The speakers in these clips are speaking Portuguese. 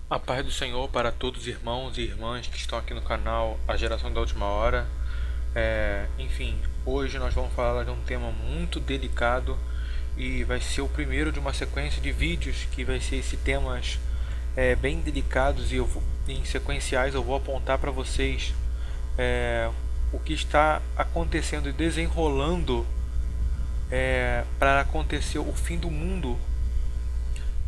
A paz do Senhor para todos os irmãos e irmãs que estão aqui no canal A Geração da Última Hora. Enfim, hoje nós vamos falar de um tema muito delicado e vai ser o primeiro de uma sequência de vídeos que vai ser esses temas bem delicados e em sequenciais eu vou apontar para vocês o que está acontecendo e desenrolando para acontecer o fim do mundo.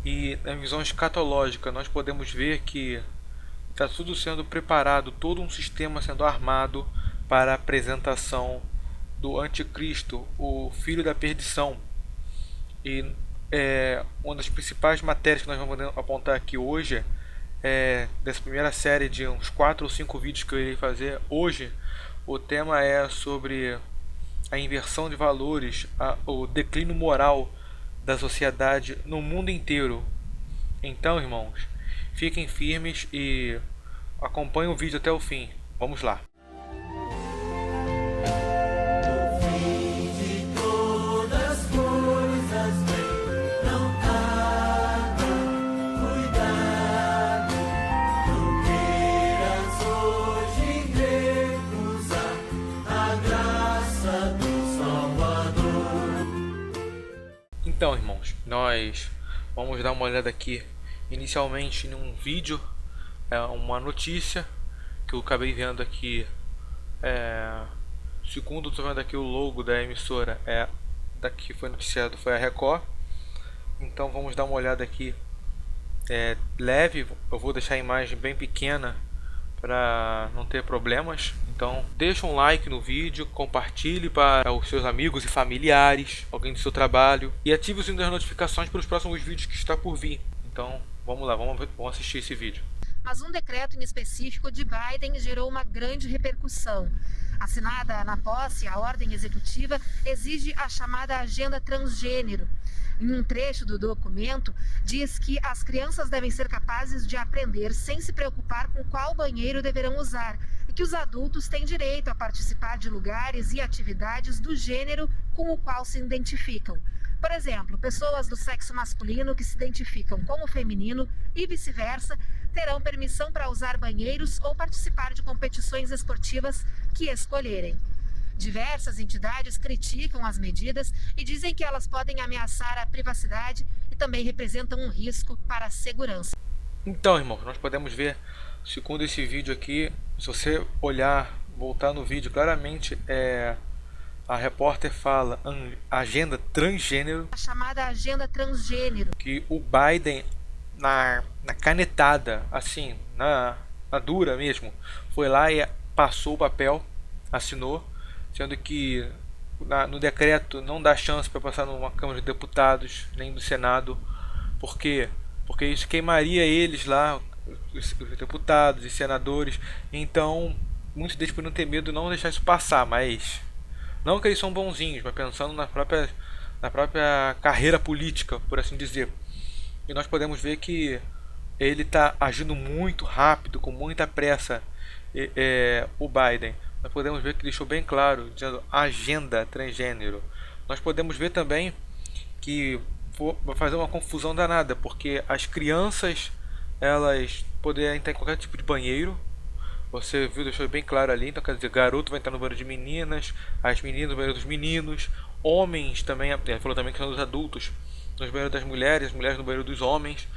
E na visão escatológica nós podemos ver que está tudo sendo preparado, todo um sistema sendo armado para a apresentação do anticristo, o filho da perdição. E uma das principais matérias que nós vamos apontar aqui hoje dessa primeira série de uns 4 ou 5 vídeos que eu irei fazer hoje. O tema é sobre a inversão de valores, o declínio moral da sociedade no mundo inteiro. Então, irmãos, fiquem firmes e acompanhem o vídeo até o fim. Vamos lá. Então, irmãos, nós vamos dar uma olhada aqui inicialmente em um vídeo, uma notícia que eu acabei vendo aqui. Segundo estou vendo aqui o logo da emissora daqui foi noticiado, foi a Record. Então vamos dar uma olhada aqui leve. Eu vou deixar a imagem bem pequena para não ter problemas. Então deixa um like no vídeo, compartilhe para os seus amigos e familiares, alguém do seu trabalho, e ative o sininho das notificações para os próximos vídeos que está por vir. Então vamos lá, vamos assistir esse vídeo. Mas um decreto em específico de Biden gerou uma grande repercussão. Assinada na posse, a ordem executiva exige a chamada agenda transgênero. Em um trecho do documento, diz que as crianças devem ser capazes de aprender sem se preocupar com qual banheiro deverão usar e que os adultos têm direito a participar de lugares e atividades do gênero com o qual se identificam. Por exemplo, pessoas do sexo masculino que se identificam como feminino e vice-versa terão permissão para usar banheiros ou participar de competições esportivas que escolherem. Diversas entidades criticam as medidas e dizem que elas podem ameaçar a privacidade e também representam um risco para a segurança. Então, irmãos, nós podemos ver, segundo esse vídeo aqui, se você olhar, voltar no vídeo, claramente a repórter fala agenda transgênero. A chamada agenda transgênero. Que o Biden, na canetada, assim, na dura mesmo, foi lá e passou o papel, assinou, sendo que no decreto não dá chance para passar numa Câmara de Deputados, nem do Senado. Por quê? Porque isso queimaria eles lá, os deputados e senadores. Então, muitos deles poderiam ter medo de não deixar isso passar, mas não que eles são bonzinhos, mas pensando na própria carreira política, por assim dizer. E nós podemos ver que ele está agindo muito rápido, com muita pressa, o Biden. Nós podemos ver que deixou bem claro, dizendo agenda transgênero. Nós podemos ver também que vai fazer uma confusão danada, porque as crianças, elas poderão entrar em qualquer tipo de banheiro. Você viu, deixou bem claro ali. Então quer dizer, garoto vai entrar no banheiro de meninas, as meninas no banheiro dos meninos, homens também, ele falou também que são dos adultos nos banheiros das mulheres, mulheres no banheiro dos homens.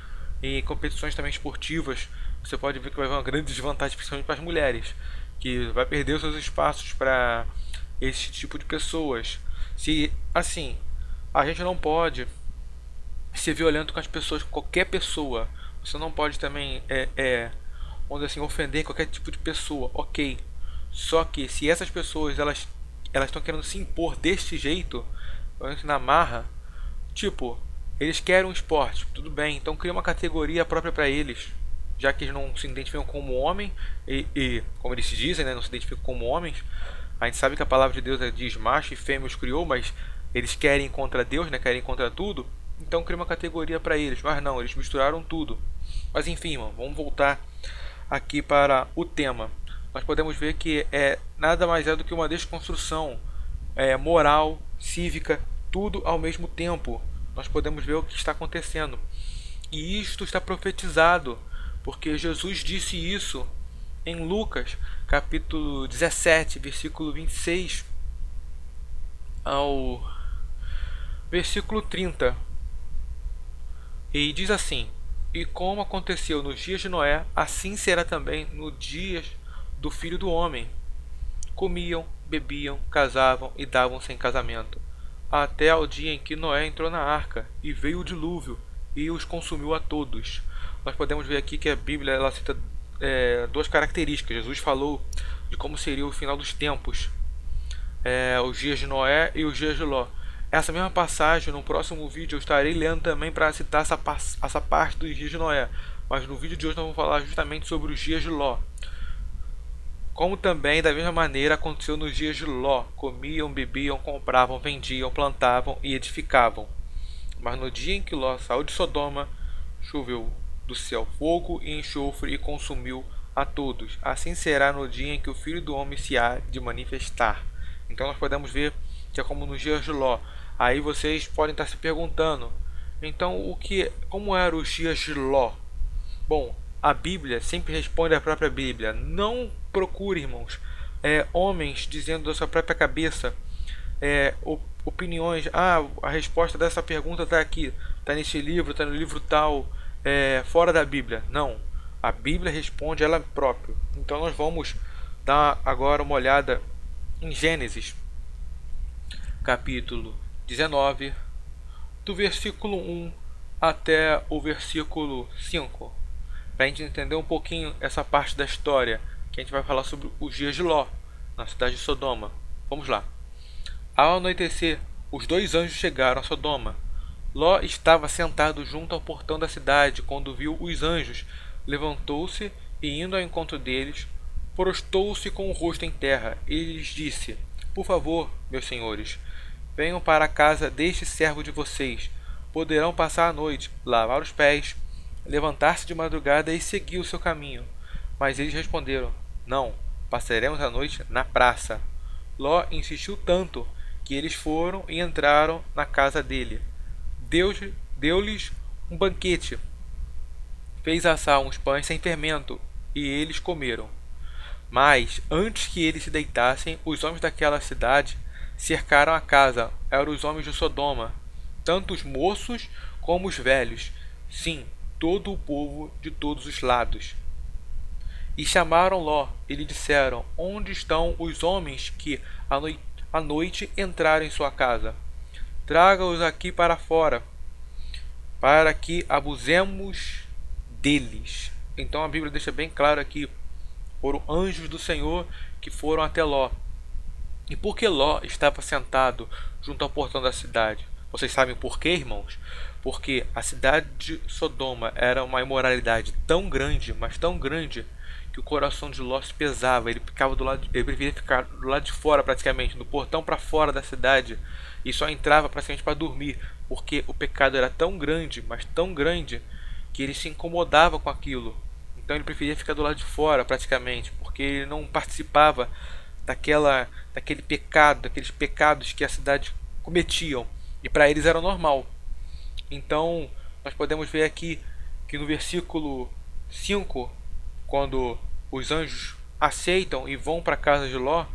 E competições também esportivas, você pode ver que vai haver uma grande desvantagem, principalmente para as mulheres, que vai perder os seus espaços para esse tipo de pessoas. Se assim, a gente não pode ser violento com as pessoas, com qualquer pessoa. Você não pode também vamos dizer assim, ofender qualquer tipo de pessoa, ok. Só que se essas pessoas elas estão querendo se impor deste jeito, na marra, tipo, eles querem um esporte, tudo bem, então cria uma categoria própria para eles, já que eles não se identificam como homem e como eles se dizem, né, não se identificam como homens. A gente sabe que a palavra de Deus diz macho e fêmea os criou, mas eles querem contra Deus, né, querem contra tudo. Então cria uma categoria para eles, mas não, eles misturaram tudo. Mas enfim, mano, vamos voltar aqui para o tema. Nós podemos ver que nada mais é do que uma desconstrução moral, cívica, tudo ao mesmo tempo. Nós podemos ver o que está acontecendo. E isto está profetizado porque Jesus disse isso em Lucas, capítulo 17, versículo 26 ao versículo 30. E diz assim: E como aconteceu nos dias de Noé, assim será também nos dias do Filho do Homem. Comiam, bebiam, casavam e davam-se em casamento, até ao dia em que Noé entrou na arca, e veio o dilúvio, e os consumiu a todos. Nós podemos ver aqui que a Bíblia ela cita duas características. Jesus falou de como seria o final dos tempos, os dias de Noé e os dias de Ló. Essa mesma passagem, no próximo vídeo, eu estarei lendo também para citar essa parte dos dias de Noé. Mas no vídeo de hoje nós vamos falar justamente sobre os dias de Ló. Como também, da mesma maneira, aconteceu nos dias de Ló. Comiam, bebiam, compravam, vendiam, plantavam e edificavam. Mas no dia em que Ló saiu de Sodoma, choveu do céu fogo e enxofre e consumiu a todos. Assim será no dia em que o Filho do Homem se há de manifestar. Então nós podemos ver que é como nos dias de Ló. Aí vocês podem estar se perguntando, então como eram os dias de Ló? Bom, a Bíblia sempre responde à própria Bíblia. Não procure, irmãos, homens dizendo da sua própria cabeça opiniões. A resposta dessa pergunta está aqui, está nesse livro, está no livro tal, fora da Bíblia. Não, a Bíblia responde ela própria. Então nós vamos dar agora uma olhada em Gênesis, capítulo 19, do versículo 1 até o versículo 5, para a gente entender um pouquinho essa parte da história, que a gente vai falar sobre os dias de Ló, na cidade de Sodoma. Vamos lá. Ao anoitecer, os dois anjos chegaram a Sodoma. Ló estava sentado junto ao portão da cidade. Quando viu os anjos, levantou-se e, indo ao encontro deles, prostou-se com o rosto em terra. E lhes disse: Por favor, meus senhores, venham para a casa deste servo de vocês. Poderão passar a noite, lavar os pés, levantar-se de madrugada e seguir o seu caminho. Mas eles responderam: Não, passaremos a noite na praça. Ló insistiu tanto que eles foram e entraram na casa dele. Deu-lhes um banquete, fez assar uns pães sem fermento, e eles comeram. Mas, antes que eles se deitassem, os homens daquela cidade cercaram a casa. Eram os homens de Sodoma, tanto os moços como os velhos, sim, todo o povo de todos os lados. E chamaram Ló e lhe disseram: Onde estão os homens que à noite entraram em sua casa? Traga-os aqui para fora, para que abusemos deles. Então a Bíblia deixa bem claro aqui: foram anjos do Senhor que foram até Ló. E por que Ló estava sentado junto ao portão da cidade? Vocês sabem por quê, irmãos? Porque a cidade de Sodoma era uma imoralidade tão grande, mas tão grande, que o coração de Ló se pesava. Ele preferia ficar do lado de fora, praticamente, do portão para fora da cidade, e só entrava praticamente para dormir, porque o pecado era tão grande, mas tão grande, que ele se incomodava com aquilo. Então ele preferia ficar do lado de fora, praticamente, porque ele não participava daqueles pecados que a cidade cometiam, e para eles era normal. Então nós podemos ver aqui que no versículo 5, quando os anjos aceitam e vão para a casa de Ló,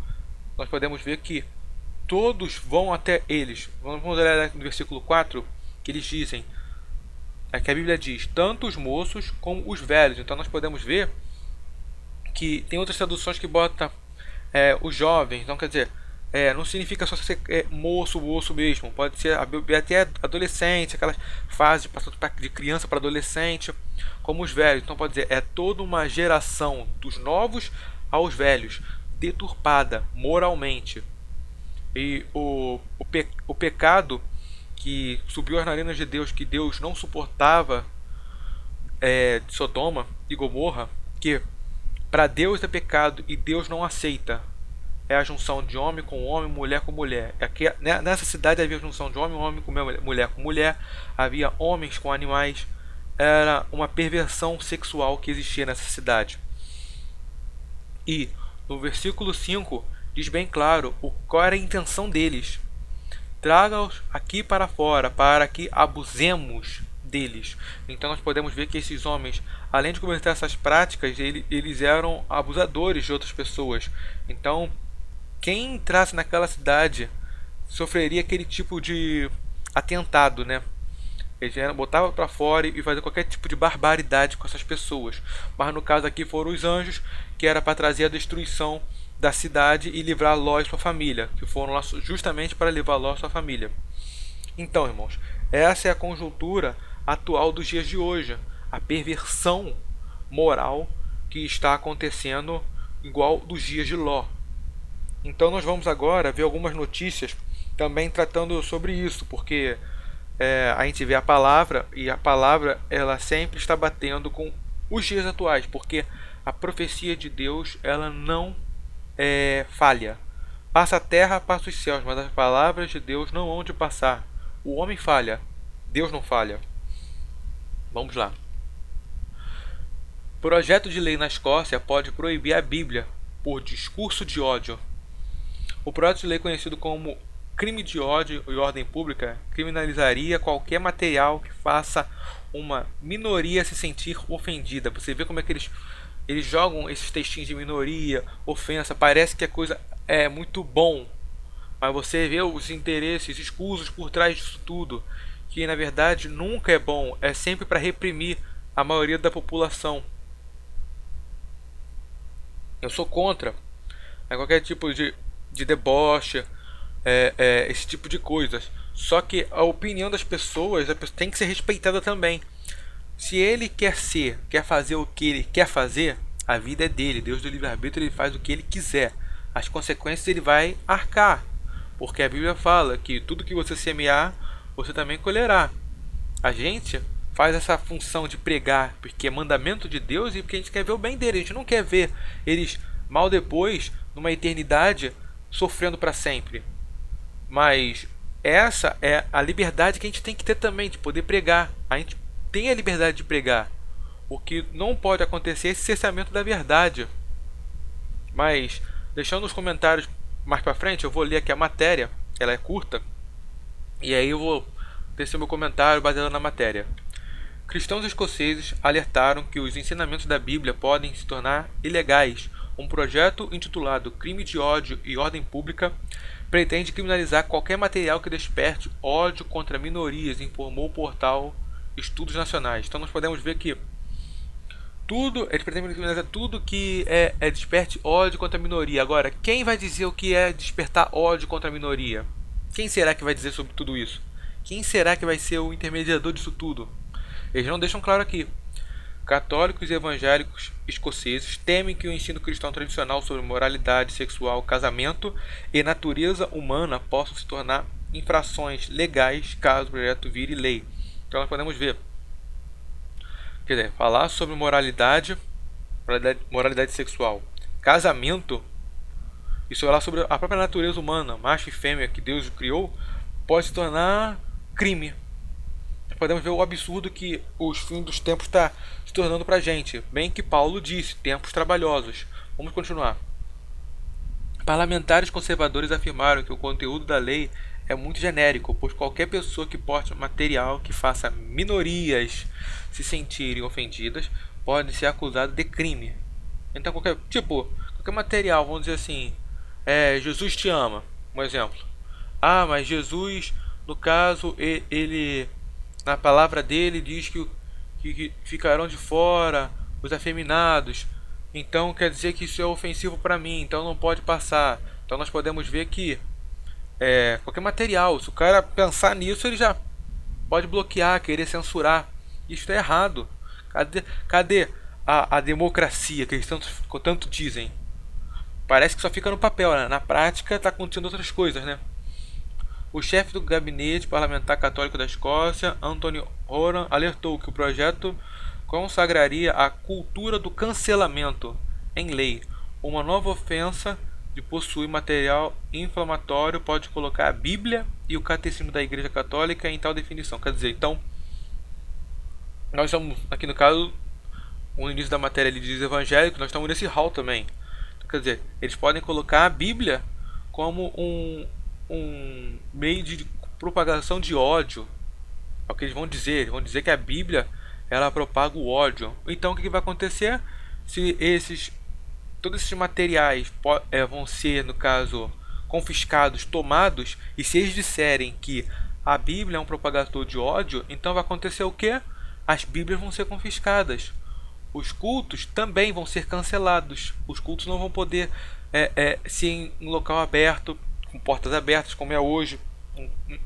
nós podemos ver que todos vão até eles. Vamos olhar no versículo 4, que eles dizem, que a Bíblia diz, tanto os moços como os velhos. Então nós podemos ver que tem outras traduções que botam os jovens. Então quer dizer, não significa só ser moço mesmo, pode ser até adolescente, aquelas fases de criança para adolescente, como os velhos. Então pode dizer, é toda uma geração dos novos aos velhos, deturpada moralmente. E o pecado que subiu às narinas de Deus, que Deus não suportava, de Sodoma e Gomorra, que para Deus é pecado e Deus não aceita, é a junção de homem com homem, mulher com mulher. Aqui, nessa cidade havia a junção de homem com mulher com mulher, havia homens com animais. Era uma perversão sexual que existia nessa cidade. E no versículo 5 diz bem claro qual era a intenção deles: traga-os aqui para fora, para que abusemos deles. Então nós podemos ver que esses homens, além de cometer essas práticas, eles eram abusadores de outras pessoas. Então, quem entrasse naquela cidade sofreria aquele tipo de atentado, né? Eles botavam para fora e faziam qualquer tipo de barbaridade com essas pessoas. Mas no caso aqui foram os anjos, que era para trazer a destruição da cidade e livrar Ló e sua família, que foram lá justamente para livrar Ló e sua família. Então, irmãos, essa é a conjuntura atual dos dias de hoje, a perversão moral que está acontecendo igual dos dias de Ló. Então nós vamos agora ver algumas notícias também tratando sobre isso, porque a gente vê a palavra, e a palavra ela sempre está batendo com os dias atuais, porque a profecia de Deus ela não falha. Passa a terra, passa os céus, mas as palavras de Deus não hão de passar. O homem falha, Deus não falha. Vamos lá. Projeto de lei na Escócia pode proibir a Bíblia por discurso de ódio. O projeto de lei conhecido como crime de ódio e ordem pública criminalizaria qualquer material que faça uma minoria se sentir ofendida. Você vê como é que eles jogam esses textinhos de minoria, ofensa, parece que a coisa é muito bom, mas você vê os interesses escusos por trás disso tudo, que na verdade nunca é bom, é sempre para reprimir a maioria da população. Eu sou contra qualquer tipo de deboche, esse tipo de coisas. Só que a opinião das pessoas tem que ser respeitada também. Se ele quer fazer o que ele quer fazer, a vida é dele. Deus do livre-arbítrio, ele faz o que ele quiser. As consequências ele vai arcar. Porque a Bíblia fala que tudo que você semear, você também colherá. A gente faz essa função de pregar porque é mandamento de Deus e porque a gente quer ver o bem dele. A gente não quer ver eles mal depois, numa eternidade, sofrendo para sempre. Mas essa é a liberdade que a gente tem que ter também, de poder pregar. A gente tem a liberdade de pregar. O que não pode acontecer é esse cessamento da verdade. Mas, deixando os comentários mais para frente, eu vou ler aqui a matéria. Ela é curta. E aí eu vou tecer meu comentário baseado na matéria. Cristãos escoceses alertaram que os ensinamentos da Bíblia podem se tornar ilegais. Um projeto intitulado Crime de Ódio e Ordem Pública pretende criminalizar qualquer material que desperte ódio contra minorias, informou o portal Estudos Nacionais. Então nós podemos ver que eles pretendem criminalizar tudo que desperte ódio contra a minoria. Agora, quem vai dizer o que é despertar ódio contra a minoria? Quem será que vai dizer sobre tudo isso? Quem será que vai ser o intermediador disso tudo? Eles não deixam claro aqui. Católicos e evangélicos escoceses temem que o ensino cristão tradicional sobre moralidade sexual, casamento e natureza humana possam se tornar infrações legais caso o projeto vire lei. Então nós podemos ver, quer dizer, falar sobre moralidade sexual, casamento, isso falar sobre a própria natureza humana, macho e fêmea que Deus criou, pode se tornar crime. Podemos ver o absurdo que os fins dos tempos está se tornando para a gente. Bem que Paulo disse, tempos trabalhosos. Vamos continuar. Parlamentares conservadores afirmaram que o conteúdo da lei é muito genérico, pois qualquer pessoa que porte material que faça minorias se sentirem ofendidas pode ser acusado de crime. Então qualquer material, vamos dizer assim, Jesus te ama, um exemplo. Ah, mas Jesus, no caso, ele na palavra dele diz que ficarão de fora os afeminados. Então quer dizer que isso é ofensivo para mim, então não pode passar. Então nós podemos ver que qualquer material, se o cara pensar nisso, ele já pode bloquear, querer censurar. Isso é errado. Cadê a democracia que eles tanto dizem? Parece que só fica no papel, né? Na prática está acontecendo outras coisas, né? O chefe do gabinete parlamentar católico da Escócia, Anthony Horan, alertou que o projeto consagraria a cultura do cancelamento em lei. Uma nova ofensa de possuir material inflamatório pode colocar a Bíblia e o Catecismo da Igreja Católica em tal definição. Quer dizer, então, nós estamos, aqui no caso, o início da matéria ele diz evangélico, nós estamos nesse hall também. Então, quer dizer, eles podem colocar a Bíblia como um meio de propagação de ódio. É o que eles vão dizer. Eles vão dizer que a Bíblia ela propaga o ódio. Então o que vai acontecer se todos esses materiais vão ser, no caso, confiscados, tomados, e se eles disserem que a Bíblia é um propagador de ódio, então vai acontecer o quê? As Bíblias vão ser confiscadas. Os cultos também vão ser cancelados. Os cultos não vão poder ser em um local aberto, com portas abertas, como é hoje,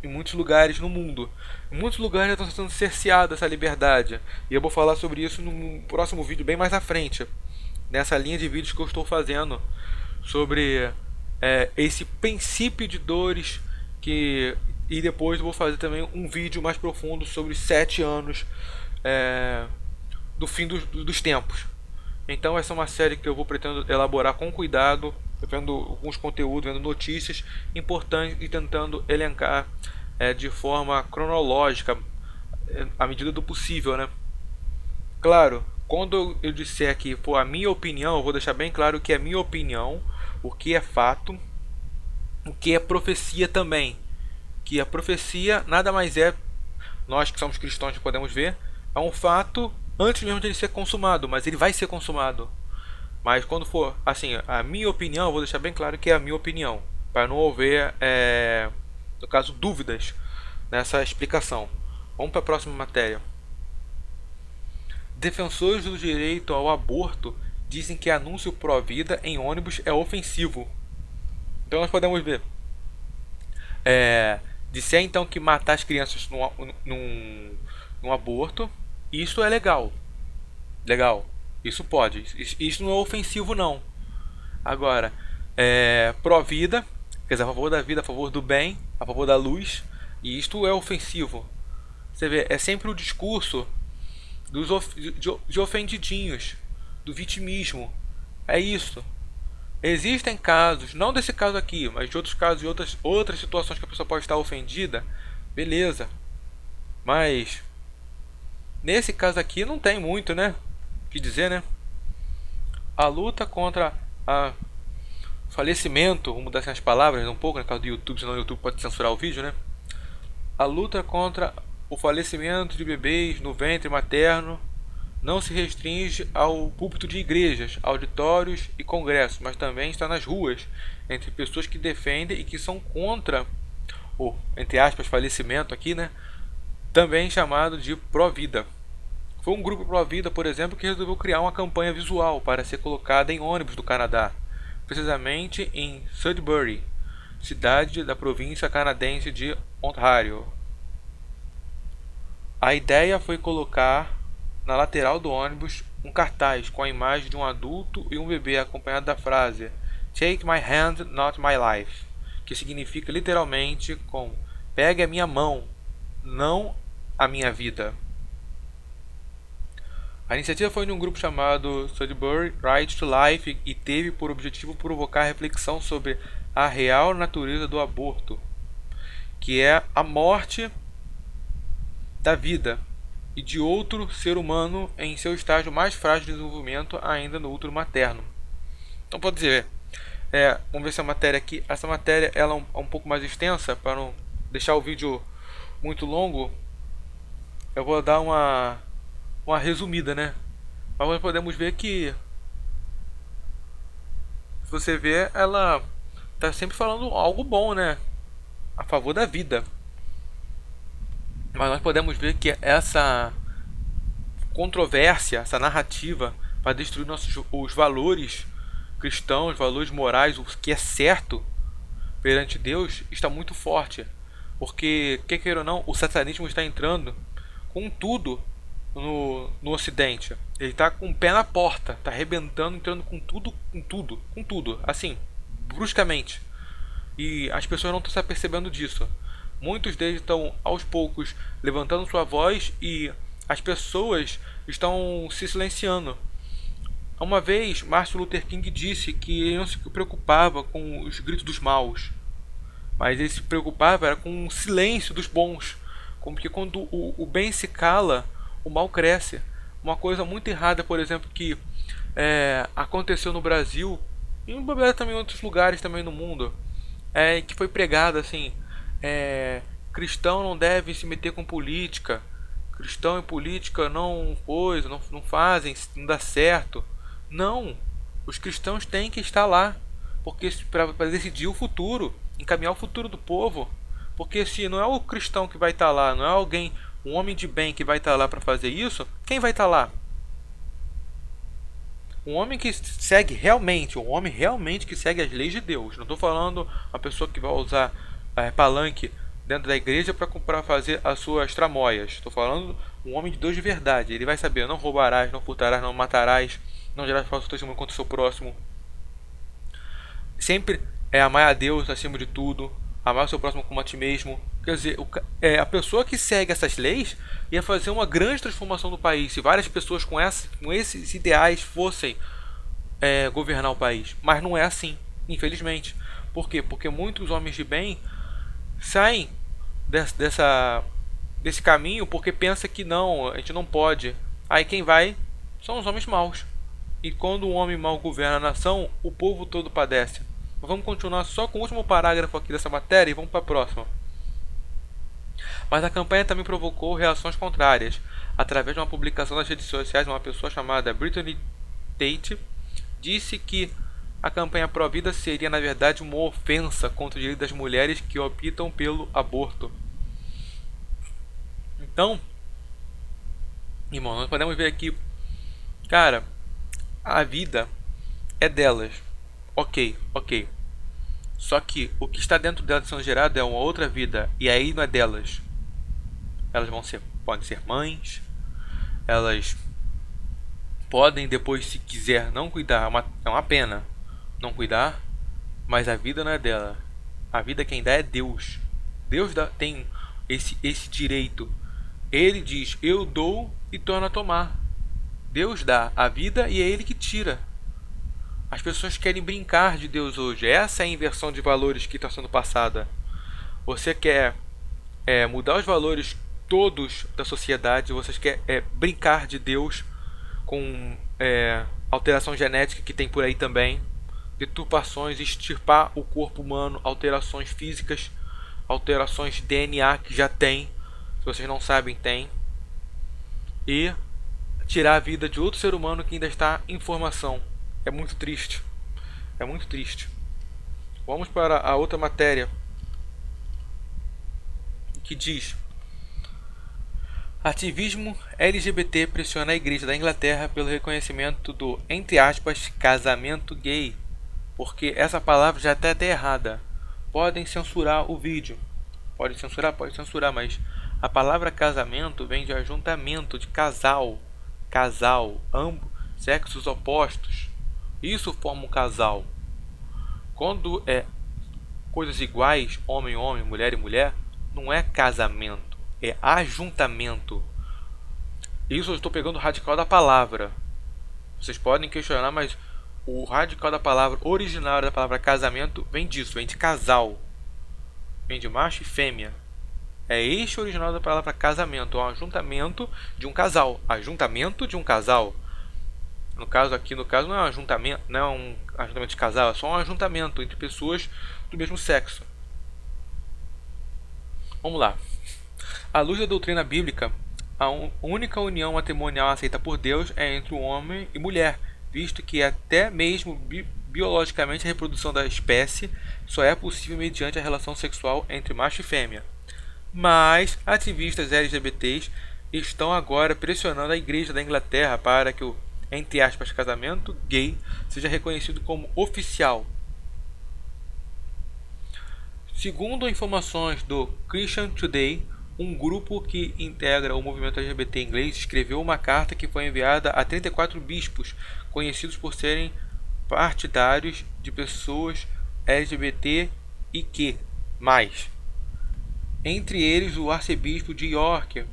em muitos lugares no mundo. Em muitos lugares já estão sendo cerceada essa liberdade. E eu vou falar sobre isso no próximo vídeo, bem mais à frente, nessa linha de vídeos que eu estou fazendo sobre esse princípio de dores e depois eu vou fazer também um vídeo mais profundo sobre 7 anos do fim dos tempos. Então essa é uma série que eu vou pretendo elaborar com cuidado, vendo alguns conteúdos, vendo notícias importantes e tentando elencar de forma cronológica, à medida do possível, né? Claro, quando eu disser aqui, pô, a minha opinião, eu vou deixar bem claro que é a minha opinião, o que é fato, o que é profecia também. Que a profecia nada mais é, nós que somos cristãos podemos ver, é um fato antes mesmo de ele ser consumado, mas ele vai ser consumado. Mas quando for, assim, a minha opinião, eu vou deixar bem claro que é a minha opinião, para não haver, no caso, dúvidas nessa explicação. Vamos para a próxima matéria. Defensores do direito ao aborto dizem que anúncio pró-vida em ônibus é ofensivo. Então nós podemos ver. Disser então que matar as crianças num aborto, isso é legal. Legal. Isso pode. Isso não é ofensivo não. Agora, pró-vida, quer dizer, a favor da vida, a favor do bem, a favor da luz, e isto é ofensivo. Você vê, é sempre o discurso de ofendidinhos, do vitimismo. É isso. Existem casos, não desse caso aqui, mas de outros casos e outras situações que a pessoa pode estar ofendida, beleza. Mas nesse caso aqui não tem muito, né? O que dizer, né? A luta contra o falecimento, vou mudar assim as palavras um pouco, no caso do YouTube, senão o YouTube pode censurar o vídeo, né? A luta contra o falecimento de bebês no ventre materno não se restringe ao púlpito de igrejas, auditórios e congressos, mas também está nas ruas, entre pessoas que defendem e que são contra o, entre aspas, falecimento aqui, né? Também chamado de pró-vida. Foi um grupo pró-vida, por exemplo, que resolveu criar uma campanha visual para ser colocada em ônibus do Canadá, precisamente em Sudbury, cidade da província canadense de Ontário. A ideia foi colocar na lateral do ônibus um cartaz com a imagem de um adulto e um bebê acompanhado da frase "Take my hand, not my life", que significa literalmente com "pegue a minha mão, não a minha vida". A iniciativa foi de um grupo chamado Sudbury Right to Life e teve por objetivo provocar reflexão sobre a real natureza do aborto, que é a morte da vida e de outro ser humano em seu estágio mais frágil de desenvolvimento, ainda no útero materno. Então pode dizer, vamos ver essa matéria aqui. Essa matéria ela é um pouco mais extensa, para não deixar o vídeo muito longo. Eu vou dar uma resumida, né? Mas nós podemos ver que, se você ver, ela está sempre falando algo bom, né? A favor da vida. Mas nós podemos ver que essa controvérsia, essa narrativa para destruir os valores cristãos, os valores morais, o que é certo perante Deus, está muito forte. Porque, quer queira ou não, o satanismo está entrando com tudo no Ocidente. Ele está com o pé na porta, está arrebentando, entrando com tudo, assim, bruscamente. E as pessoas não estão se apercebendo disso. Muitos deles estão aos poucos levantando sua voz e as pessoas estão se silenciando. Uma vez, Martin Luther King disse que ele não se preocupava com os gritos dos maus, mas ele se preocupava era com o silêncio dos bons. Porque quando o bem se cala, o mal cresce. Uma coisa muito errada, por exemplo, que aconteceu no Brasil e também em outros lugares também no mundo, que foi pregado assim, cristão não deve se meter com política, cristão e política não fazem, não dá certo. Não, os cristãos têm que estar lá, porque para decidir o futuro, encaminhar o futuro do povo. Porque se não é o cristão que vai estar lá, não é alguém, um homem de bem que vai estar lá para fazer isso, quem vai estar lá? Um homem que segue realmente, um homem realmente que segue as leis de Deus. Não estou falando uma pessoa que vai usar palanque dentro da igreja para fazer as suas tramóias. Estou falando um homem de Deus de verdade. Ele vai saber: não roubarás, não furtarás, não matarás, não gerarás falso testemunho contra o seu próximo. Sempre é amar a Deus acima de tudo, amar o seu próximo como a ti mesmo. Quer dizer, a pessoa que segue essas leis ia fazer uma grande transformação no país se várias pessoas com esses ideais fossem governar o país. Mas não é assim, infelizmente. Por quê? Porque muitos homens de bem saem desse caminho porque pensa que não, a gente não pode. Aí quem vai são os homens maus. E quando um homem mau governa a nação, o povo todo padece. Vamos continuar só com o último parágrafo aqui dessa matéria e vamos para a próxima. Mas a campanha também provocou reações contrárias. Através de uma publicação nas redes sociais, uma pessoa chamada Brittany Tate disse que a campanha pró-vida seria, na verdade, uma ofensa contra o direito das mulheres que optam pelo aborto. Então, irmão, nós podemos ver aqui, cara, a vida é delas. Ok. Só que o que está dentro delas sendo gerado é uma outra vida. E aí não é delas. Elas podem ser mães. Elas podem depois, se quiser, não cuidar. É uma pena não cuidar. Mas a vida não é dela. A vida quem dá é Deus. Deus tem esse direito. Ele diz: eu dou e torno a tomar. Deus dá a vida e é Ele que tira. As pessoas querem brincar de Deus hoje. Essa é a inversão de valores que está sendo passada. Você quer mudar os valores todos da sociedade. Você quer brincar de Deus com alteração genética que tem por aí também. Deturpações, extirpar o corpo humano. Alterações físicas. Alterações de DNA que já tem. Se vocês não sabem, tem. E tirar a vida de outro ser humano que ainda está em formação. É muito triste. É muito triste. Vamos para a outra matéria que diz: ativismo LGBT pressiona a Igreja da Inglaterra pelo reconhecimento do, entre aspas, casamento gay. Porque essa palavra já está até errada. Podem censurar o vídeo. Pode censurar, mas a palavra casamento vem de ajuntamento, de casal. Casal, ambos sexos opostos. Isso forma um casal. Quando é coisas iguais, homem, homem, mulher e mulher, não é casamento, é ajuntamento. Isso eu estou pegando o radical da palavra. Vocês podem questionar, mas o radical da palavra, original da palavra casamento, vem disso, vem de casal. Vem de macho e fêmea. É este o original da palavra casamento, é um ajuntamento de um casal. Ajuntamento de um casal. No caso não é um ajuntamento, não é um ajuntamento de casal, é só um ajuntamento entre pessoas do mesmo sexo. Vamos lá. À luz da doutrina bíblica, a única união matrimonial aceita por Deus é entre um homem e mulher, visto que até mesmo biologicamente a reprodução da espécie só é possível mediante a relação sexual entre macho e fêmea. Mas ativistas LGBTs estão agora pressionando a Igreja da Inglaterra para que o, entre aspas, casamento gay seja reconhecido como oficial. Segundo informações do Christian Today, um grupo que integra o movimento LGBT inglês escreveu uma carta que foi enviada a 34 bispos, conhecidos por serem partidários de pessoas LGBT e que mais. Entre eles o arcebispo de York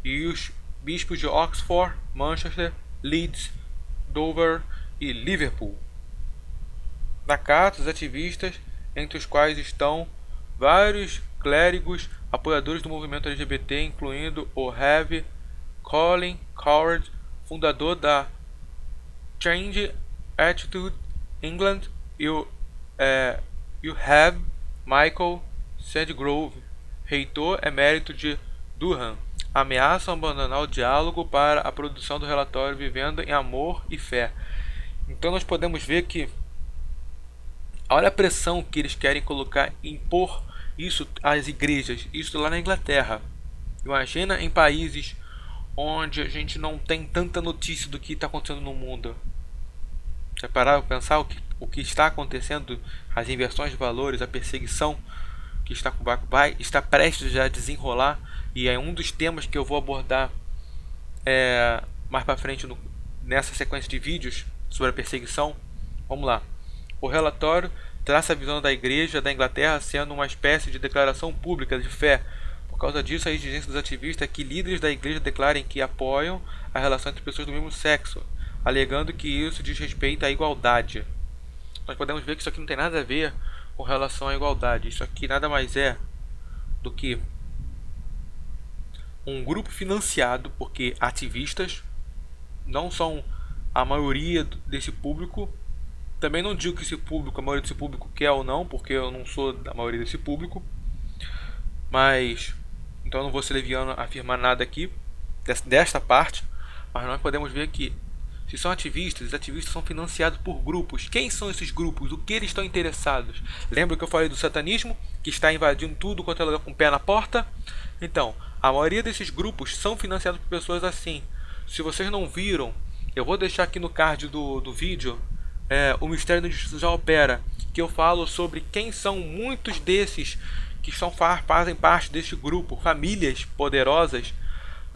e os bispos de Oxford, Manchester, Leeds, Dover e Liverpool. Na carta, os ativistas, entre os quais estão vários clérigos apoiadores do movimento LGBT, incluindo o Rev. Colin Coward, fundador da Change Attitude England, e o Rev. Michael Sedgrove, reitor emérito de Durham, ameaçam abandonar o diálogo para a produção do relatório Vivendo em Amor e Fé. Então nós podemos ver que olha a pressão que eles querem colocar, impor isso às igrejas, isso lá na Inglaterra. Imagina em países onde a gente não tem tanta notícia do que está acontecendo no mundo. Você parar para pensar o que está acontecendo, as inversões de valores, a perseguição que está prestes a desenrolar, e é um dos temas que eu vou abordar mais para frente nessa sequência de vídeos sobre a perseguição. Vamos lá. O relatório traça a visão da Igreja da Inglaterra sendo uma espécie de declaração pública de fé. Por causa disso, a exigência dos ativistas é que líderes da Igreja declarem que apoiam a relação entre pessoas do mesmo sexo, alegando que isso diz respeito à igualdade. Nós podemos ver que isso aqui não tem nada a ver com relação à igualdade. Isso aqui nada mais é do que um grupo financiado, porque ativistas não são a maioria desse público. Também não digo que esse público, a maioria desse público quer ou não, porque eu não sou da maioria desse público. Mas, então eu não vou ser leviano a afirmar nada aqui desta parte. Mas nós podemos ver que, se são ativistas, os ativistas são financiados por grupos. Quem são esses grupos? O que eles estão interessados? Lembra que eu falei do satanismo, que está invadindo tudo quanto é lugar com o pé na porta? Então, a maioria desses grupos são financiados por pessoas assim. Se vocês não viram, eu vou deixar aqui no card do vídeo o Mistério da Justiça Já Opera, que eu falo sobre quem são muitos desses que fazem parte deste grupo, famílias poderosas,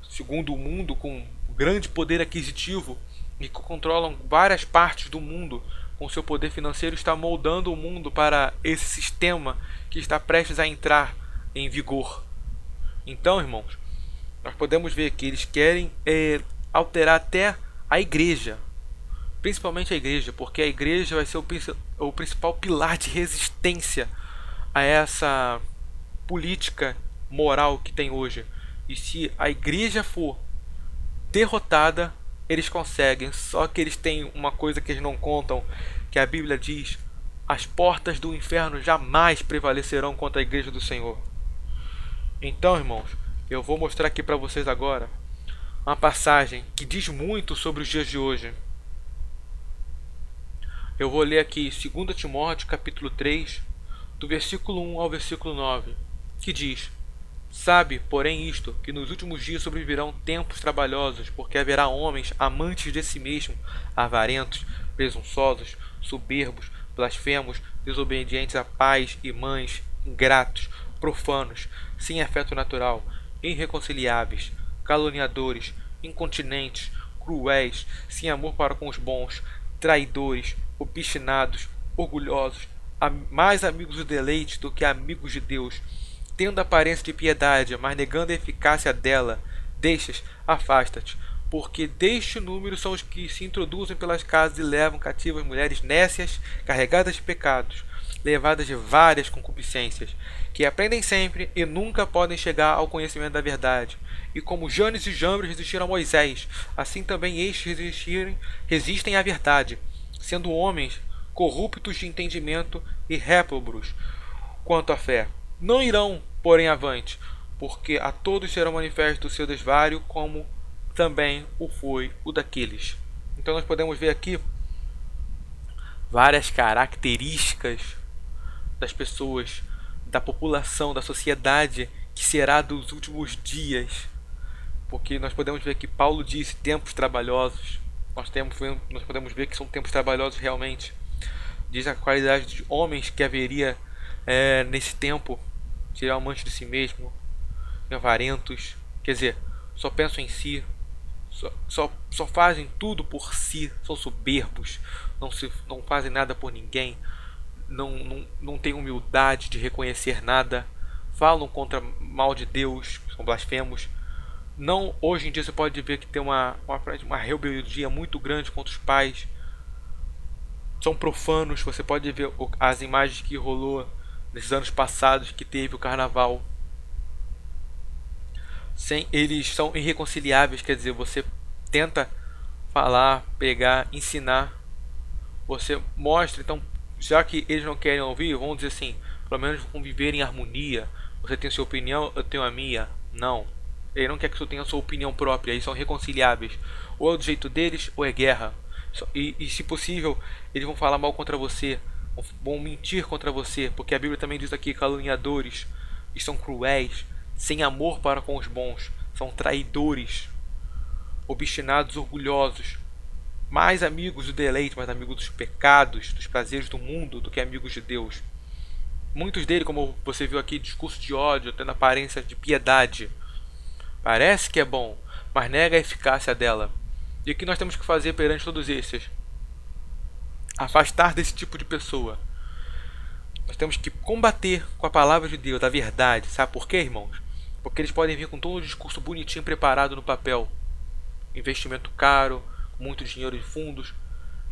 segundo o mundo, com grande poder aquisitivo e que controlam várias partes do mundo com seu poder financeiro, está moldando o mundo para esse sistema que está prestes a entrar em vigor. Então, irmãos, nós podemos ver que eles querem alterar até a igreja, principalmente a igreja, porque a igreja vai ser o principal pilar de resistência a essa política moral que tem hoje. E se a igreja for derrotada, eles conseguem. Só que eles têm uma coisa que eles não contam, que a Bíblia diz: as portas do inferno jamais prevalecerão contra a igreja do Senhor. Então, irmãos, eu vou mostrar aqui para vocês agora uma passagem que diz muito sobre os dias de hoje. Eu vou ler aqui 2 Timóteo capítulo 3, do versículo 1 ao versículo 9, que diz: sabe, porém, isto, que nos últimos dias sobrevirão tempos trabalhosos, porque haverá homens amantes de si mesmo, avarentos, presunçosos, soberbos, blasfemos, desobedientes a pais e mães, ingratos, profanos, sem afeto natural, irreconciliáveis, caluniadores, incontinentes, cruéis, sem amor para com os bons, traidores, obstinados, orgulhosos, mais amigos do deleite do que amigos de Deus, tendo aparência de piedade, mas negando a eficácia dela. Deixas, afasta-te, porque deste número são os que se introduzem pelas casas e levam cativas mulheres nécias, carregadas de pecados, levadas de várias concupiscências, que aprendem sempre e nunca podem chegar ao conhecimento da verdade. E como Janes e Jambres resistiram a Moisés, assim também estes resistem à verdade, sendo homens corruptos de entendimento e réprobos quanto à fé. Não irão, porém, avante, porque a todos será manifesto o seu desvario, como também o foi o daqueles. Então nós podemos ver aqui várias características das pessoas, da população, da sociedade que será dos últimos dias. Porque nós podemos ver que Paulo disse tempos trabalhosos. Nós podemos ver que são tempos trabalhosos realmente. Diz a qualidade de homens que haveria nesse tempo. Seriam amantes de si mesmo, avarentos, quer dizer, só pensam em si, só fazem tudo por si, são soberbos, não fazem nada por ninguém, não têm humildade de reconhecer nada, falam contra mal de Deus, são blasfemos. Não, hoje em dia você pode ver que tem uma rebeldia muito grande contra os pais, são profanos. Você pode ver as imagens que rolou nesses anos passados, que teve o carnaval. Eles são irreconciliáveis, quer dizer, você tenta falar, pregar, ensinar, você mostra. Então, já que eles não querem ouvir, vamos dizer assim, pelo menos conviver em harmonia, Você tem a sua opinião, eu tenho a minha. Não. Ele não quer que você tenha a sua opinião própria. Eles são irreconciliáveis. Ou é do jeito deles, ou é guerra. E se possível, eles vão falar mal contra você. Vão mentir contra você. Porque a Bíblia também diz aqui, caluniadores. E são cruéis. Sem amor para com os bons. São traidores. Obstinados, orgulhosos. Mais amigos do deleite, mais amigos dos pecados, dos prazeres do mundo, do que amigos de Deus. Muitos deles, como você viu aqui, discurso de ódio, tendo aparência de piedade. Parece que é bom, mas nega a eficácia dela. E o que nós temos que fazer perante todos esses? Afastar desse tipo de pessoa. Nós temos que combater com a palavra de Deus, a verdade. Sabe por quê, irmãos? Porque eles podem vir com todo o discurso bonitinho preparado no papel. Investimento caro, muito dinheiro de fundos.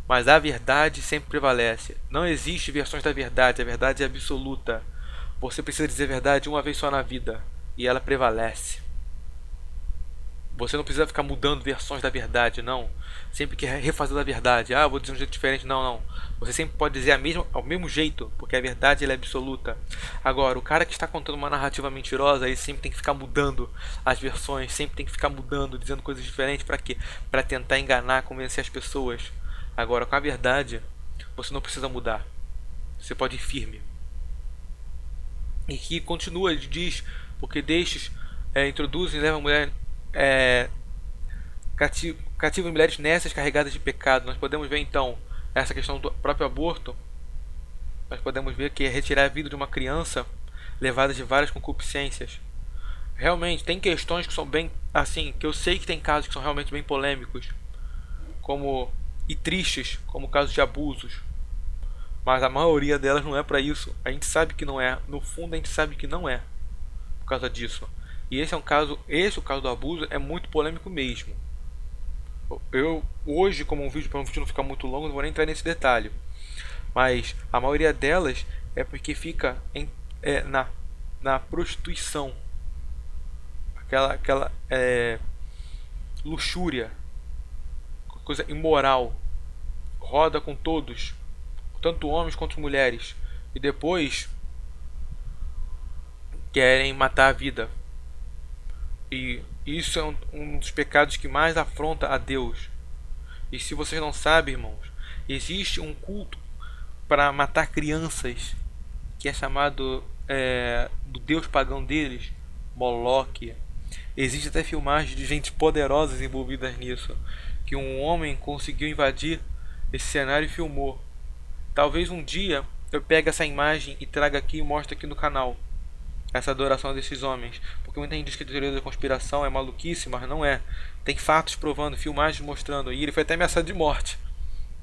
Mas a verdade sempre prevalece. Não existe versões da verdade. A verdade é absoluta. Você precisa dizer a verdade uma vez só na vida. E ela prevalece. Você não precisa ficar mudando versões da verdade, não. Sempre que refazer a verdade. Ah, vou dizer um jeito diferente. Não, não. Você sempre pode dizer ao mesmo jeito. Porque a verdade ela é absoluta. Agora, o cara que está contando uma narrativa mentirosa, ele sempre tem que ficar mudando as versões. Sempre tem que ficar mudando, dizendo coisas diferentes. Para quê? Para tentar enganar, convencer as pessoas. Agora, com a verdade, você não precisa mudar. Você pode ir firme. E que continua, ele diz, porque destes introduzem e levam a mulher cativam mulheres nessas carregadas de pecado. Nós podemos ver então essa questão do próprio aborto. Nós podemos ver que é retirar a vida de uma criança levada de várias concupiscências. Realmente, tem questões que são bem assim, que eu sei que tem casos que são realmente bem polêmicos, e tristes, como o caso de abusos. Mas a maioria delas não é para isso. A gente sabe que não é. No fundo a gente sabe que não é por causa disso. E esse é um caso, o caso do abuso é muito polêmico mesmo. Eu hoje, como um vídeo, para um vídeo não ficar muito longo, não vou nem entrar nesse detalhe. Mas a maioria delas é porque fica na prostituição. Aquela luxúria, coisa imoral. Roda com todos, tanto homens quanto mulheres, e depois querem matar a vida. E isso é um dos pecados que mais afronta a Deus. E se vocês não sabem, irmãos, existe um culto para matar crianças, que é chamado do deus pagão deles, Moloque. Existe até filmagens de gente poderosas envolvidas nisso, que um homem conseguiu invadir esse cenário e filmou. Talvez um dia eu pegue essa imagem e traga aqui e mostre aqui no canal essa adoração desses homens, porque muita gente diz que a teoria da conspiração é maluquice, mas não é. Tem fatos provando, filmagens mostrando, e ele foi até ameaçado de morte.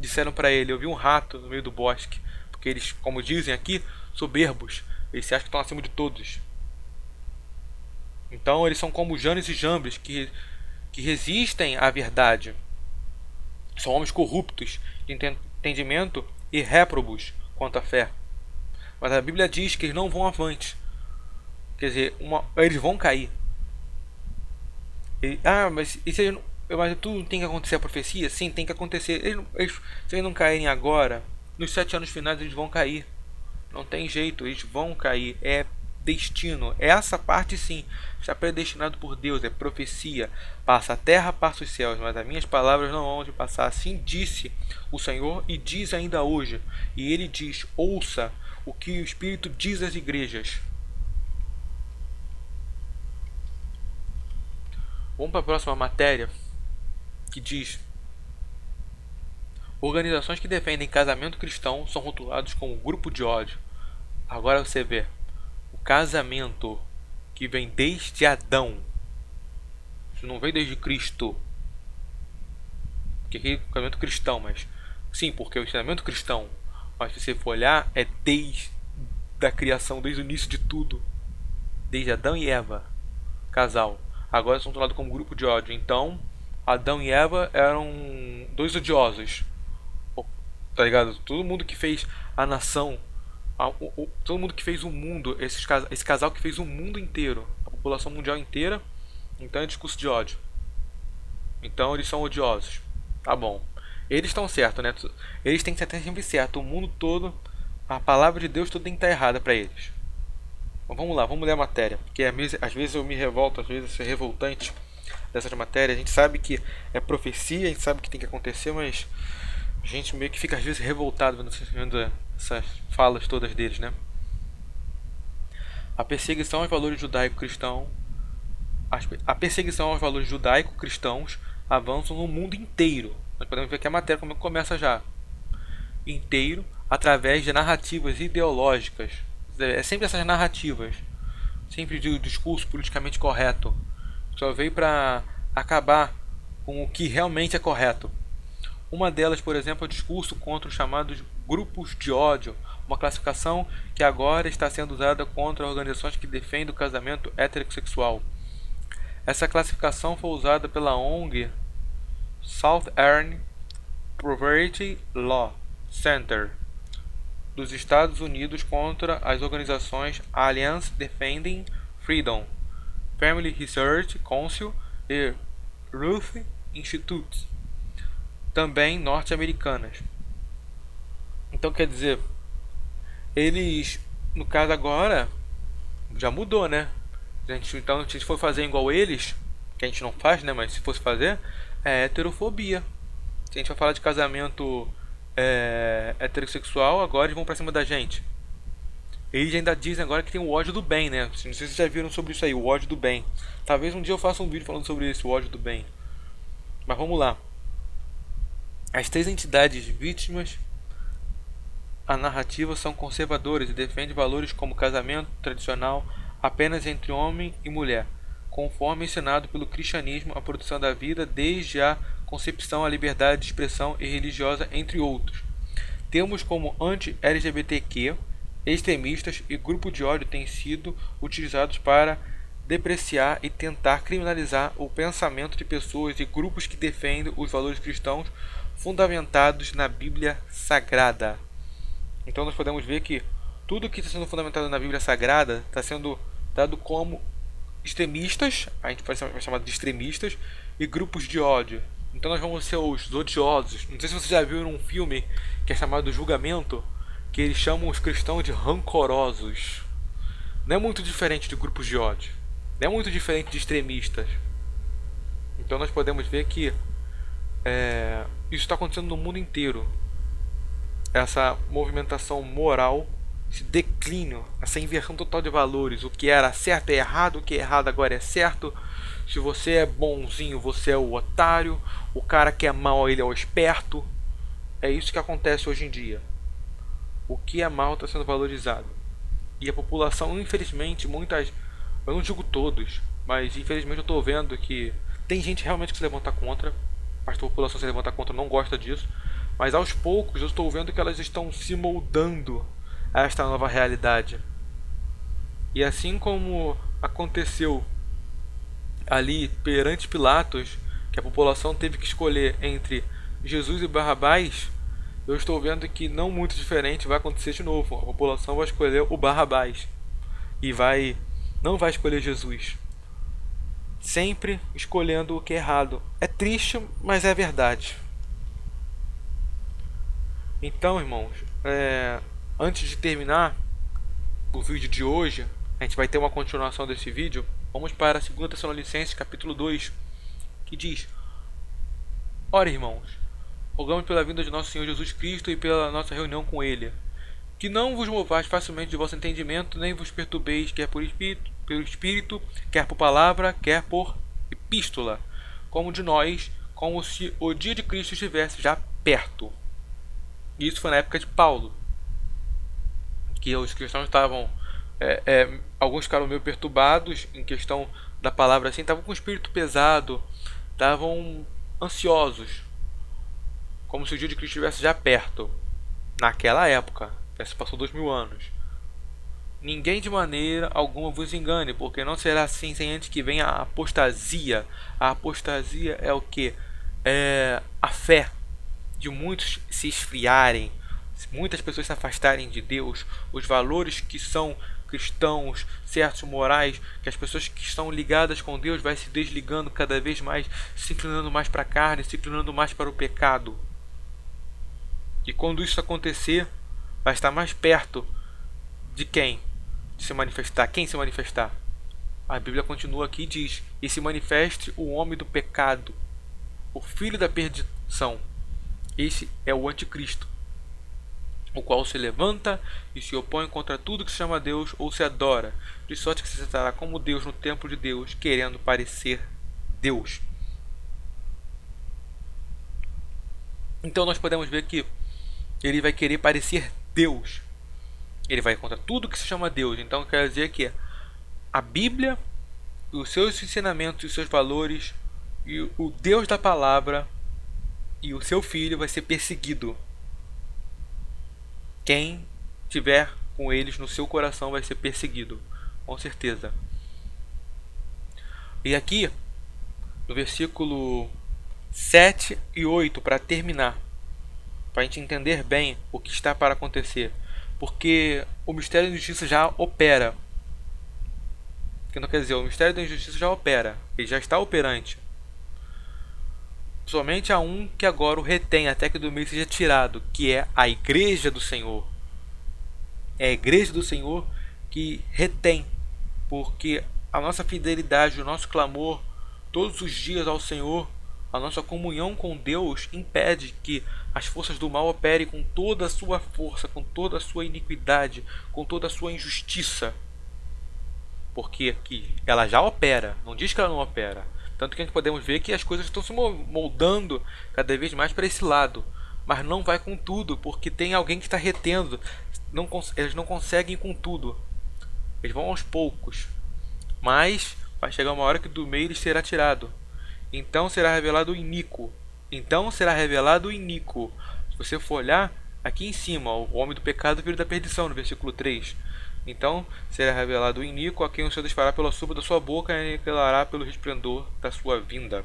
Disseram para ele, eu vi um rato no meio do bosque, porque eles, como dizem aqui, soberbos, eles se acham que estão acima de todos. Então eles são como Janes e Jambres, que resistem à verdade. São homens corruptos de entendimento e réprobos quanto à fé. Mas a Bíblia diz que eles não vão avante. Quer dizer, eles vão cair. Mas tudo tem que acontecer a profecia? Sim, tem que acontecer. Se eles não caírem agora, nos 7 anos finais eles vão cair. Não tem jeito, eles vão cair. É destino. Essa parte sim está predestinado por Deus. É profecia. Passa a terra, passa os céus, mas as minhas palavras não hão de passar. Assim disse o Senhor e diz ainda hoje. E ele diz, ouça o que o Espírito diz às igrejas. Vamos para a próxima matéria, que diz: organizações que defendem casamento cristão são rotulados como grupo de ódio. Agora você vê, o casamento que vem desde Adão, isso não veio desde Cristo, porque aqui é o casamento cristão, mas sim, porque é o ensinamento cristão, mas se você for olhar, é desde a criação, desde o início de tudo, desde Adão e Eva, casal. Agora são rotulados como grupo de ódio. Então, Adão e Eva eram dois odiosos. Tá ligado? Todo mundo que fez a nação, todo mundo que fez o mundo, esse casal que fez o mundo inteiro, a população mundial inteira, então é discurso de ódio. Então eles são odiosos. Tá bom. Eles estão certos, né? Eles têm que estar sempre certo. O mundo todo, a palavra de Deus toda tem que estar errada para eles. Mas vamos lá, vamos ler a matéria, porque às vezes eu me revolto, às vezes é revoltante dessas matérias. A gente sabe que é profecia, a gente sabe que tem que acontecer, mas a gente meio que fica às vezes revoltado vendo essas falas todas deles, né? A perseguição aos valores judaico-cristãos, a perseguição aos valores judaico-cristãos avançam no mundo inteiro. Nós podemos ver que a matéria como começa já inteiro através de narrativas ideológicas. É sempre essas narrativas, sempre de discurso politicamente correto, só veio para acabar com o que realmente é correto. Uma delas, por exemplo, é o discurso contra os chamados grupos de ódio, uma classificação que agora está sendo usada contra organizações que defendem o casamento heterossexual. Essa classificação foi usada pela ONG Southern Poverty Law Center dos Estados Unidos contra as organizações Alliance Defending Freedom, Family Research Council e Ruth Institute, também norte-americanas. Então quer dizer, eles, no caso agora, já mudou, né? Então se a gente for fazer igual eles, que a gente não faz, né? Mas se fosse fazer, é heterofobia. Se a gente for falar de casamento heterossexual, agora eles vão pra cima da gente. Eles ainda dizem agora que tem o ódio do bem, né? Não sei se vocês já viram sobre isso aí, o ódio do bem. Talvez um dia eu faça um vídeo falando sobre isso, o ódio do bem. Mas vamos lá. As três entidades vítimas a narrativa são conservadoras e defendem valores como casamento tradicional apenas entre homem e mulher, conforme ensinado pelo cristianismo, a produção da vida desde a concepção, a liberdade de expressão e religiosa, entre outros. Termos como anti-LGBTQ, extremistas e grupo de ódio têm sido utilizados para depreciar e tentar criminalizar o pensamento de pessoas e grupos que defendem os valores cristãos fundamentados na Bíblia Sagrada. Então nós podemos ver que tudo que está sendo fundamentado na Bíblia Sagrada está sendo dado como extremistas, a gente vai chamar de extremistas, e grupos de ódio. Então nós vamos ser os odiosos. Não sei se vocês já viram um filme que é chamado Julgamento, que eles chamam os cristãos de rancorosos. Não é muito diferente de grupos de ódio. Não é muito diferente de extremistas. Então nós podemos ver que isso está acontecendo no mundo inteiro. Essa movimentação moral, esse declínio, essa inversão total de valores. O que era certo é errado, o que é errado agora é certo. Se você é bonzinho, você é o otário. O cara que é mal, ele é o esperto. É isso que acontece hoje em dia. O que é mal está sendo valorizado. E a população, infelizmente, eu não digo todos, mas infelizmente eu estou vendo que tem gente realmente que se levanta contra. Parte da população se levanta contra, não gosta disso. Mas aos poucos eu estou vendo que elas estão se moldando a esta nova realidade. E assim como aconteceu ali perante Pilatos, que a população teve que escolher entre Jesus e Barrabás, eu estou vendo que não muito diferente vai acontecer de novo. A população vai escolher o Barrabás e não vai escolher Jesus. Sempre escolhendo o que é errado. É triste, mas é verdade. Então, irmãos, antes de terminar o vídeo de hoje, a gente vai ter uma continuação desse vídeo. Vamos para 2 Tessalonicenses, capítulo 2, que diz: Ora, irmãos, rogamos pela vinda de nosso Senhor Jesus Cristo e pela nossa reunião com Ele, que não vos movais facilmente de vosso entendimento, nem vos perturbeis, quer por pelo Espírito, quer por palavra, quer por epístola, como de nós, como se o dia de Cristo estivesse já perto. Isso foi na época de Paulo, que os cristãos estavam, alguns ficaram meio perturbados em questão da palavra, assim, estavam com o espírito pesado, estavam ansiosos, como se o dia de Cristo estivesse já perto, naquela época, já se passou 2000 anos. Ninguém de maneira alguma vos engane, porque não será assim sem antes que venha a apostasia. A apostasia é o que? É a fé de muitos se esfriarem, muitas pessoas se afastarem de Deus, os valores que são cristãos, certos morais, que as pessoas que estão ligadas com Deus vai se desligando cada vez mais, se inclinando mais para a carne, se inclinando mais para o pecado. E quando isso acontecer, vai estar mais perto de quem? de se manifestar. Quem se manifestar? A Bíblia continua aqui e diz: e se manifeste o homem do pecado, o filho da perdição. Esse é o anticristo, o qual se levanta e se opõe contra tudo que se chama Deus ou se adora, de sorte que se sentará como Deus no templo de Deus, querendo parecer Deus. Então nós podemos ver que ele vai querer parecer Deus. Ele vai contra tudo que se chama Deus. Então quer dizer que a Bíblia, os seus ensinamentos, os seus valores e o Deus da palavra e o seu filho vai ser perseguido. Quem tiver com eles no seu coração vai ser perseguido, com certeza. E aqui, no versículo 7 e 8, para terminar, para a gente entender bem o que está para acontecer, porque o mistério da injustiça já opera. Que não quer dizer, o mistério da injustiça já opera, ele já está operante. Somente há um que agora o retém até que do meio seja tirado, que é a igreja do Senhor. É a igreja do Senhor que retém, porque a nossa fidelidade, o nosso clamor todos os dias ao Senhor, a nossa comunhão com Deus impede que as forças do mal operem com toda a sua força, com toda a sua iniquidade, com toda a sua injustiça. Porque aqui ela já opera, não diz que ela não opera. Tanto que a gente podemos ver que as coisas estão se moldando cada vez mais para esse lado. Mas não vai com tudo, porque tem alguém que está retendo. Eles não conseguem com tudo. Eles vão aos poucos. Mas vai chegar uma hora que do meio ele será tirado. Então será revelado o iníquo. Então será revelado o iníquo. Se você for olhar aqui em cima, o homem do pecado, filho da perdição, no versículo 3. Então será revelado o iníquo, a quem o Senhor desfará pela sombra da sua boca e aniquilará pelo resplendor da sua vinda.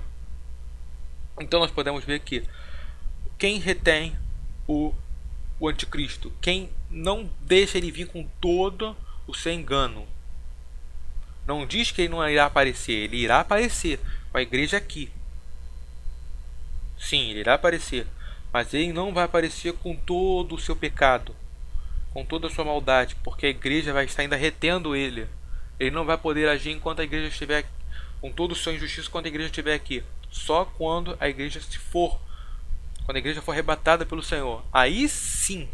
Então nós podemos ver que quem retém o anticristo, quem não deixa ele vir com todo o seu engano, não diz que ele não irá aparecer, ele irá aparecer com a igreja aqui. Sim, ele irá aparecer, mas ele não vai aparecer com todo o seu pecado, com toda a sua maldade, porque a igreja vai estar ainda retendo ele. Ele não vai poder agir enquanto a igreja estiver com toda a sua injustiça, enquanto a igreja estiver aqui. Só quando a igreja quando a igreja for arrebatada pelo Senhor, aí sim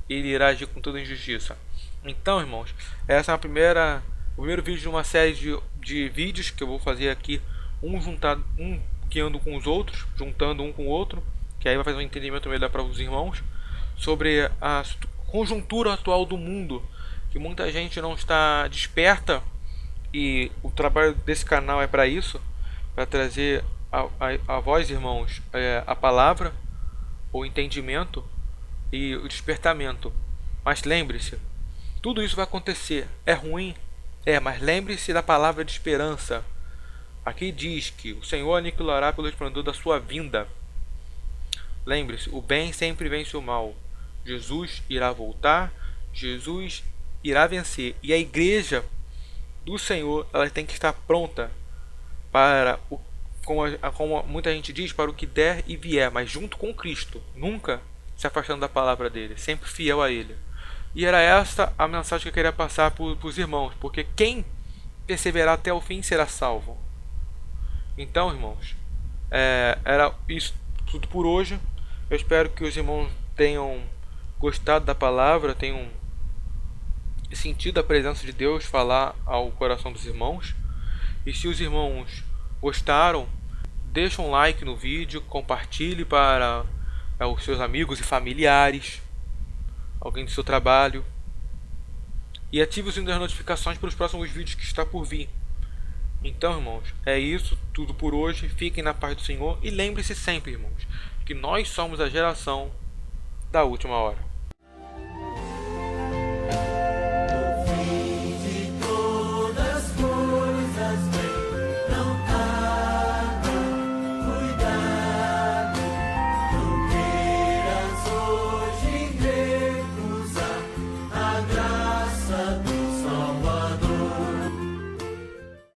ele irá agir com toda a injustiça. Então, irmãos, essa é o primeiro vídeo de uma série de vídeos que eu vou fazer aqui, um guiando com os outros, juntando um com o outro, que aí vai fazer um entendimento melhor para os irmãos, sobre a conjuntura atual do mundo, que muita gente não está desperta, e o trabalho desse canal é para isso, para trazer a vós, irmãos, a palavra, o entendimento e o despertamento. Mas lembre-se, tudo isso vai acontecer. É ruim? Mas lembre-se da palavra de esperança. Aqui diz que o Senhor aniquilará pelo resplendor da sua vinda. Lembre-se, o bem sempre vence o mal. Jesus irá voltar, Jesus irá vencer. E a igreja do Senhor, ela tem que estar pronta para como muita gente diz, para o que der e vier, mas junto com Cristo, nunca se afastando da palavra dele, sempre fiel a ele. E era esta a mensagem que eu queria passar para os irmãos, porque quem perseverar até o fim será salvo. Então, irmãos, era isso tudo por hoje. Eu espero que os irmãos tenham gostado da palavra, tenham sentido a presença de Deus falar ao coração dos irmãos. E se os irmãos gostaram, deixa um like no vídeo, compartilhe para os seus amigos e familiares, alguém do seu trabalho, e ative o sininho das notificações para os próximos vídeos que está por vir. Então, irmãos, é isso tudo por hoje. Fiquem na paz do Senhor e lembre-se sempre, irmãos, que nós somos a geração da última hora.